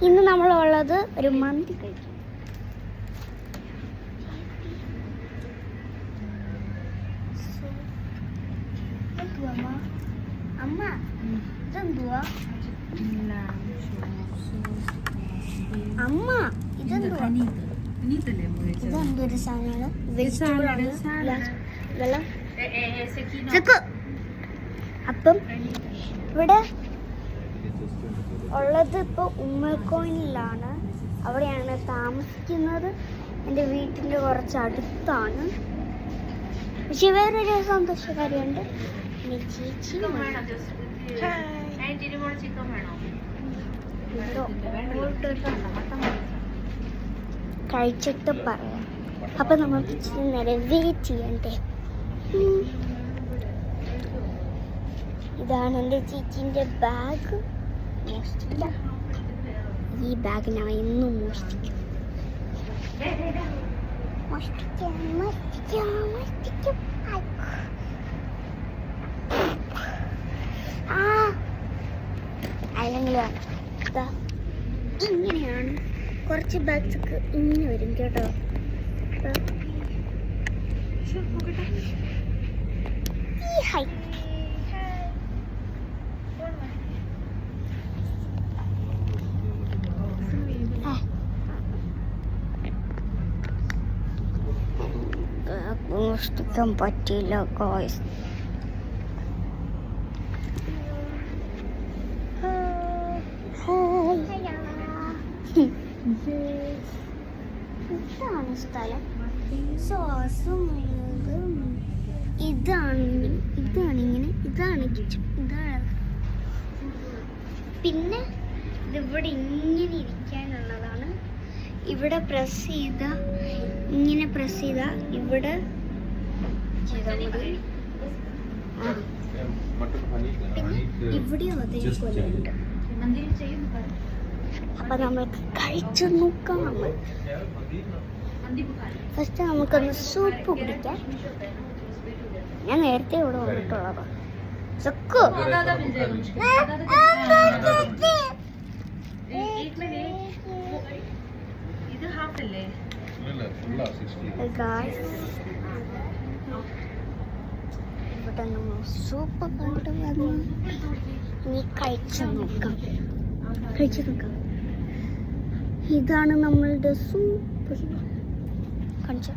ഇന്ന് നമ്മളുള്ളത് ഒരു മന്തി കഴിക്കും. അമ്മ ഇതെന്തുവാ? അമ്മ ഇതെന്തുവാ? ഇതെന്തൊരു സാധനമാണ്? അപ്പം ഇവിടെ ഉള്ളത് ഇപ്പോൾ ഉമ്മൽക്കോണിലാണ്. അവിടെയാണ് താമസിക്കുന്നത്. എൻ്റെ വീട്ടിൻ്റെ കുറച്ച് അടുത്താണ്. പക്ഷെ വേറൊരു സന്തോഷകാരിയുണ്ട്. ചേച്ചി കഴിച്ചിട്ട് പറയാം. അപ്പം നമുക്ക് ഇച്ചിരി നേരം വെയിറ്റ് ചെയ്യണ്ടേ. ഇതാണ് എൻ്റെ ചേച്ചീൻ്റെ ബാഗ്. മോഷ്ടില്ല. ഈ ബാഗ് ഞാൻ എന്നും മോഷ്ടിക്കും. അല്ലെങ്കിൽ ഇങ്ങനെയാണ്. കുറച്ച് ബാഗ്സ് ഒക്കെ ഇങ്ങനെ വരും കേട്ടോ. ഹൈ മോഷ്ടിക്കാൻ പറ്റില്ല ഗോയ്സ്. ഇതാണ് സ്ഥലം. ഇതാണ് കിച്ചൺ. ഇതാണ്. പിന്നെ ഇതിവിടെ ഇങ്ങനെ ഇരിക്കാനുള്ളതാണ്. ഇവിടെ പ്രസ് ചെയ്ത ഇങ്ങനെ പ്രസ് ചെയ്ത ഇവിടെ പിന്നെ ഇവിടെയും അതേപോലെ ഉണ്ട്. അപ്പൊ നമുക്ക് കഴിച്ചു നോക്കാം. ഫസ്റ്റ് നമുക്കൊന്ന് സൂപ്പ് കുടിക്കാം. ഞാൻ നേരത്തെ ഇവിടെ വന്നിട്ടുള്ളതാ. ഇവിടെ നമ്മൾ സൂപ്പ് കണ്ടു വന്നു. ഇനി കഴിച്ചു നോക്കാം. ഇതാണ് നമ്മളുടെ സൂപ്പ്. കാണിച്ചു